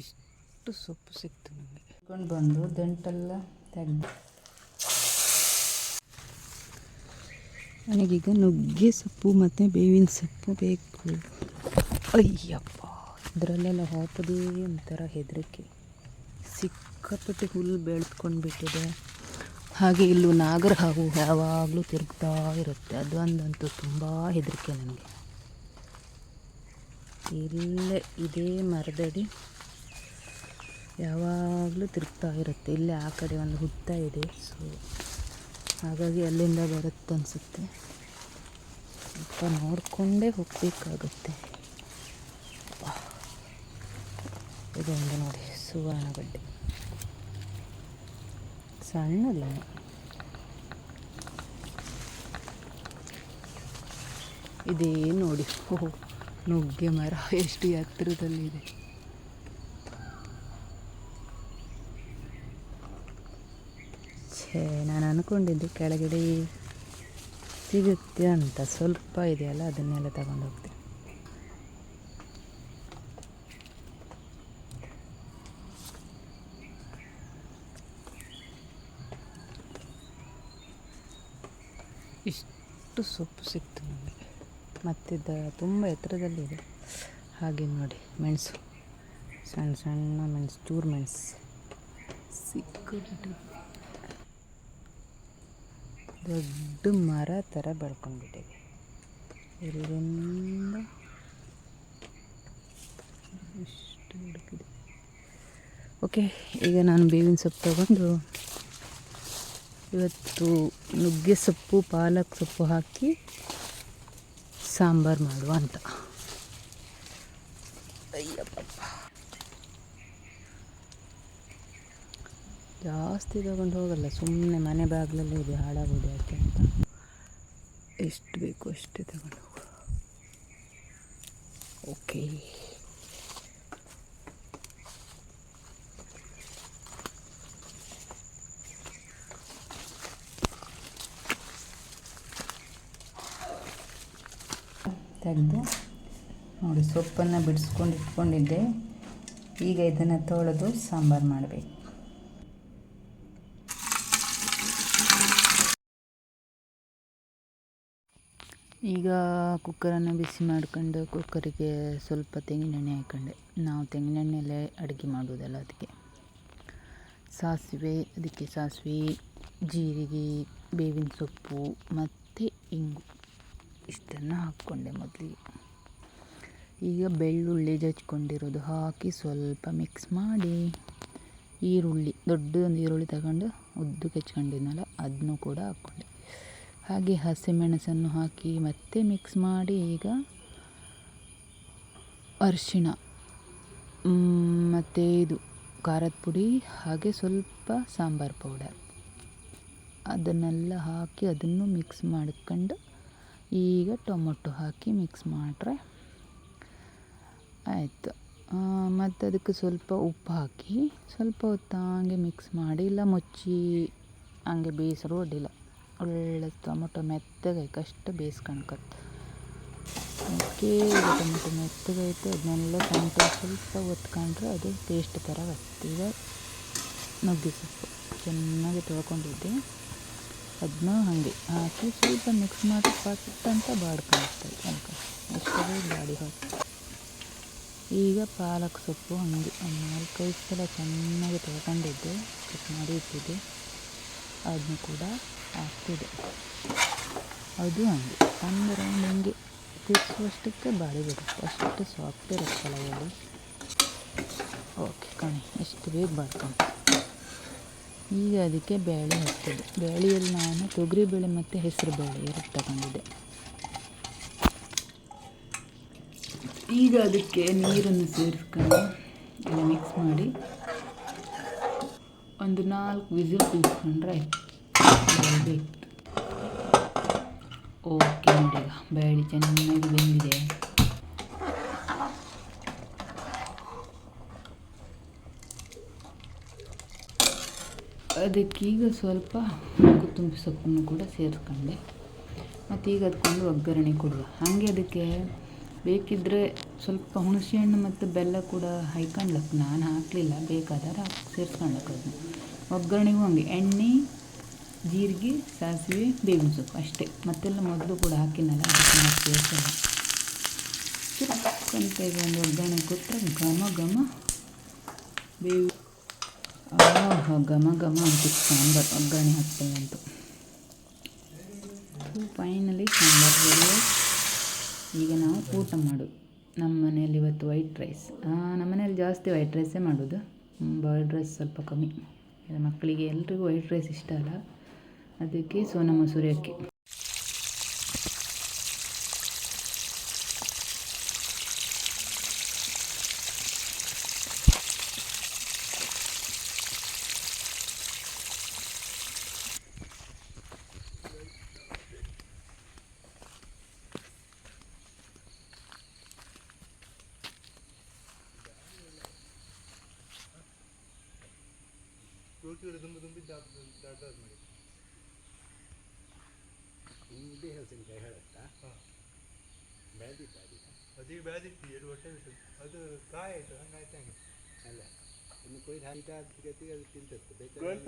ಇಷ್ಟು ಸೊಪ್ಪು ಸಿಕ್ತು ನನಗೆ. ಕೊಂಡು ಬಂದು ದಂಟೆಲ್ಲ ತೆಗೆದು ನನಗೀಗ ನುಗ್ಗೆ ಸೊಪ್ಪು ಮತ್ತು ಬೇವಿನ ಸೊಪ್ಪು ಬೇಕು. ಅಯ್ಯಪ್ಪ, ಇದರಲ್ಲೆಲ್ಲ ಹಾಕೋದೇ ಒಂಥರ ಹೆದರಿಕೆ. ಸಿಕ್ಕಾಪಟ್ಟೆ ಹುಲ್ಲು ಬೆಳೆದ್ಕೊಂಡು ಬಿಟ್ಟಿದೆ. ಹಾಗೆ ಇಲ್ಲೂ ನಾಗರ ಹಾವು ಯಾವಾಗಲೂ ತಿರುಗ್ತಾ ಇರುತ್ತೆ. ಅದು ಒಂದಂತೂ ತುಂಬ ಹೆದರಿಕೆ ನನಗೆ. ಇಲ್ಲೇ ಇದೇ ಮರದಡಿ ಯಾವಾಗಲೂ ತಿರುಗ್ತಾ ಇರುತ್ತೆ. ಇಲ್ಲೇ ಆ ಕಡೆ ಒಂದು ಹುತ್ತ ಇದೆ, ಸೊ ಹಾಗಾಗಿ ಅಲ್ಲಿಂದ ಬರುತ್ತೆ ಅನಿಸುತ್ತೆ. ಸ್ವಲ್ಪ ನೋಡಿಕೊಂಡೇ ಹೋಗಬೇಕಾಗುತ್ತೆ. ಇದೊಂದು ನೋಡಿ, ಸುವರ್ಣಗಡ್ಡೆ ಸಣ್ಣದೇನು. ಇದೇ ನೋಡಿ, ಓಹೋ, ನುಗ್ಗೆ ಮರ ಎಷ್ಟು ಎತ್ತರದಲ್ಲಿದೆ. ನಾನು ಅಂದ್ಕೊಂಡಿದ್ದೆ ಕೆಳಗಡೆ ಸಿಗುತ್ತೆ ಅಂತ. ಸ್ವಲ್ಪ ಇದೆಯಲ್ಲ, ಅದನ್ನೆಲ್ಲ ತಗೊಂಡು ಹೋಗ್ತೀನಿ. ಇಷ್ಟು ಸೊಪ್ಪು ಸಿಕ್ತು ನನಗೆ. ಮತ್ತಿದ್ದ ತುಂಬ ಎತ್ತರದಲ್ಲಿದೆ. ಹಾಗೆ ನೋಡಿ, ಮೆಣಸು, ಸಣ್ಣ ಸಣ್ಣ ಮೆಣಸು, ಚೂರು ಮೆಣಸು ಸಿಕ್ಕಿಬಿಟ್ಟು ದೊಡ್ಡ ಮರ ಥರ ಬೆಳ್ಕೊಂಡ್ಬಿಟ್ಟಿದೆ. ಇಲ್ಲಿಂದ ಇಷ್ಟು ಹುಡುಕಿದೆ. ಓಕೆ, ಈಗ ನಾನು ಬೇವಿನ ಸೊಪ್ಪು ತಗೊಂಡು ಇವತ್ತು ನುಗ್ಗೆ ಸೊಪ್ಪು, ಪಾಲಕ್ ಸೊಪ್ಪು ಹಾಕಿ ಸಾಂಬಾರು ಮಾಡುವ ಅಂತ. ಅಯ್ಯಪ್ಪ, ಜಾಸ್ತಿ ತಗೊಂಡು ಹೋಗಲ್ಲ, ಸುಮ್ಮನೆ ಮನೆ ಬಾಗಿಲಲ್ಲೇ ಇದೆ, ಹಾಳಾಗೋದು ಯಾಕೆ ಅಂತ. ಎಷ್ಟು ಬೇಕು ಅಷ್ಟೇ ತಗೊಂಡು ಹೋಗು. ಓಕೆ, ತೆಗೆದು ನೋಡಿ, ಸೊಪ್ಪನ್ನು ಬಿಡಿಸ್ಕೊಂಡು ಇಟ್ಕೊಂಡಿದ್ದೆ. ಈಗ ಇದನ್ನು ತೊಳೆದು ಸಾಂಬಾರು ಮಾಡಬೇಕು. ಈಗ ಕುಕ್ಕರನ್ನು ಬಿಸಿ ಮಾಡ್ಕೊಂಡು ಕುಕ್ಕರಿಗೆ ಸ್ವಲ್ಪ ತೆಂಗಿನೆಣ್ಣೆ ಹಾಕ್ಕೊಂಡೆ. ನಾವು ತೆಂಗಿನೆಣ್ಣೆಯಲ್ಲೇ ಅಡುಗೆ ಮಾಡೋದಲ್ಲ, ಅದಕ್ಕೆ ಸಾಸಿವೆ, ಜೀರಿಗೆ, ಬೇವಿನ ಸೊಪ್ಪು ಮತ್ತು ಇಂಗು ಇಷ್ಟನ್ನು ಹಾಕ್ಕೊಂಡೆ ಮೊದಲಿಗೆ. ಈಗ ಬೆಳ್ಳುಳ್ಳಿ ಜಜ್ಕೊಂಡಿರೋದು ಹಾಕಿ ಸ್ವಲ್ಪ ಮಿಕ್ಸ್ ಮಾಡಿ, ಈರುಳ್ಳಿ, ದೊಡ್ಡದೊಂದು ಈರುಳ್ಳಿ ತಗೊಂಡು ಉದ್ದಕ್ಕೆ ಹೆಚ್ಕೊಂಡಿದ್ನಲ್ಲ, ಅದನ್ನು ಕೂಡ ಹಾಕ್ಕೊಂಡೆ. ಹಾಗೆ ಹಸಿಮೆಣಸನ್ನು ಹಾಕಿ ಮತ್ತೆ ಮಿಕ್ಸ್ ಮಾಡಿ, ಈಗ ಅರಿಶಿಣ ಮತ್ತು ಇದು ಖಾರದ ಪುಡಿ, ಹಾಗೆ ಸ್ವಲ್ಪ ಸಾಂಬಾರು ಪೌಡರ್, ಅದನ್ನೆಲ್ಲ ಹಾಕಿ ಅದನ್ನು ಮಿಕ್ಸ್ ಮಾಡ್ಕೊಂಡು ಈಗ ಟೊಮೊಟೊ ಹಾಕಿ ಮಿಕ್ಸ್ ಮಾಡ್ರೆ ಆಯಿತು. ಮತ್ತು ಅದಕ್ಕೆ ಸ್ವಲ್ಪ ಉಪ್ಪು ಹಾಕಿ ಸ್ವಲ್ಪ ಹೊತ್ತು ಹಂಗೆ ಮಿಕ್ಸ್ ಮಾಡಿ, ಇಲ್ಲ ಮುಚ್ಚಿ ಹಂಗೆ ಬೇಯಿಸಲು ಅಡ್ಡಿಲ್ಲ. ಒಳ್ಳೆ ಟೊಮೊಟೊ ಮೆತ್ತಗಾಯ್ತು, ಅಷ್ಟು ಬೇಯಿಸ್ಕೊಳ್ಕತ್ತು. ಓಕೆ, ಈಗ ಟೊಮೊಟೊ ಮೆತ್ತಗಾಯ್ತು, ಅದನ್ನೆಲ್ಲ ಸ್ವಲ್ಪ ಒತ್ಕೊಂಡ್ರೆ ಅದು ಪೇಸ್ಟ್ ಥರ ಬರುತ್ತೆ. ಈಗ ನುಗ್ಗೆ ಸೊಪ್ಪು ಚೆನ್ನಾಗಿ ತೊಳ್ಕೊಂಡಿದ್ದೆ, ಅದನ್ನ ಹಾಗೆ ಹಾಕಿ ಸ್ವಲ್ಪ ಮಿಕ್ಸ್ ಮಾಡಿ ಪಟ್ಟಂತ ಬಾಡ್ಕೊಳ್ತದೆ. ಅದಕ್ಕೆ ಎಷ್ಟೇ ಬಾಡಿ ಹಾಕಿ ಈಗ ಪಾಲಕ್ ಸೊಪ್ಪು ಹಂಗೆ ಒಂದು 4-5 ಸಲ ಚೆನ್ನಾಗಿ ತೊಳ್ಕೊಂಡಿದ್ದೆ, ಕಟ್ ಮಾಡಿ ಇಟ್ಟಿದ್ದೆ, ಅದನ್ನು ಕೂಡ ಹಾಕ್ತಿದ್ದೆ. ಅದು ಹಂಗೆ ಒಂದು ರೌಂಡ್ ಹಿಂಗೆ ತಿರ್ಸುವಷ್ಟಕ್ಕೆ ಬಾಡಿ ಬಿಡುತ್ತೆ, ಅಷ್ಟು ಸಾಫ್ಟ್ ಇರುತ್ತಲ್ಲ ಹೇಳಿ. ಓಕೆ ಕಣಿ, ಎಷ್ಟು ಬೇಗ ಬಾಡ್ಕೊಂಡು ಈಗ ಅದಕ್ಕೆ ಬೇಳೆ ಹಾಕ್ತಿದ್ದೆ. ಬೇಳೆಯಲ್ಲಿ ನಾನು ತೊಗರಿಬೇಳೆ ಮತ್ತು ಹೆಸರು ಬೇಳೆ ಎರಡು ತಗೊಂಡಿದ್ದೆ. ಈಗ ಅದಕ್ಕೆ ನೀರನ್ನು ಸೇರಿಸ್ಕೊಂಡು ಎಲ್ಲ ಮಿಕ್ಸ್ ಮಾಡಿ ಒಂದು 4 ವಿಸಿಲ್ ಕೂಗಿಸ್ಕೊಂಡ್ರೆ ಆಯ್ತು. ಓಕೆ ನೋಡಿ, ಈಗ ಬೇಳೆ ಚೆನ್ನಾಗಿ ಬೆಂದಿದೆ. ಅದಕ್ಕೀಗ ಸ್ವಲ್ಪ ಕೊತ್ತಂಬರಿ ಸೊಪ್ಪನ್ನು ಕೂಡ ಸೇರಿಸ್ಕೊಂಡೆ. ಮತ್ತು ಈಗ ಅದಕ್ಕೊಂದು ಒಗ್ಗರಣೆ ಕೊಡುವ. ಹಾಗೆ ಅದಕ್ಕೆ ಬೇಕಿದ್ದರೆ ಸ್ವಲ್ಪ ಹುಣಸೆಹಣ್ಣು ಮತ್ತು ಬೆಲ್ಲ ಕೂಡ ಹಾಯ್ಕೊಂಡ್ಲಕ್ಕೆ, ನಾನು ಹಾಕಲಿಲ್ಲ, ಬೇಕಾದ್ರೆ ಸೇರಿಸ್ಕೊಂಡ್ಲಕ್ಕೆ ಅದನ್ನ. ಒಗ್ಗರಣೆಗೂ ಹಂಗೆ ಎಣ್ಣೆ, ಜೀರಿಗೆ, ಸಾಸಿವೆ, ಬೇವಿನ ಸೊಪ್ಪು ಅಷ್ಟೇ, ಮತ್ತೆಲ್ಲ ಮೊದಲು ಕೂಡ ಹಾಕಿನಲ್ಲ, ಅದಕ್ಕೆ ಮತ್ತೆ ಹೆಸರು ಚುಕ್ಕಂತೆಗೆ ಒಂದು ಒಗ್ಗರಣೆ ಕೊಟ್ಟರೆ ಘಮ ಘಮ ಬೇವು ಘಮ ಘಮ ಅಂತಿತ್ತು ಸಾಂಬಾರು ಒಗ್ಗರಣೆ ಹಾಕ್ತೇವಂತು. Finally sambar ready. ಈಗ ನಾವು ಊಟ ಮಾಡೋದು. ನಮ್ಮ ಮನೆಯಲ್ಲಿ ಇವತ್ತು ವೈಟ್ ರೈಸ್. ನಮ್ಮ ಮನೆಯಲ್ಲಿ ಜಾಸ್ತಿ ವೈಟ್ ರೈಸೇ ಮಾಡೋದು, ಬಾಯ್ಲ್ಡ್ ರೈಸ್ ಸ್ವಲ್ಪ ಕಮ್ಮಿ. ಮಕ್ಕಳಿಗೆ ಎಲ್ರಿಗೂ ವೈಟ್ ರೈಸ್ ಇಷ್ಟ ಅಲ್ಲ, ಅದಕ್ಕೆ ಸೋನಾ ಮಸೂರಿ ಅಕ್ಕಿ. ಹಿಂದೆ ಹಲಸಿನಕಾಯಿ ಹೇಳುತ್ತಾ ಬೆಳೆದಿತ್ತು ಅದೀಗ ಬೆಳೆದಿತ್ತು 2 ವರ್ಷ ಬಿಟ್ಟು ಅದು ಕಾಯಿ ಆಯಿತು ಹಂಗಾಯ್ತು ಹಂಗೆ ಅಲ್ಲ ಇನ್ನು ಕೊಯ್ದು ಹಾಕಿದ ಜೊತೆಗೆ ಅದು ತಿಂತತ್ತು ಬೇಕಾದ್ರೆ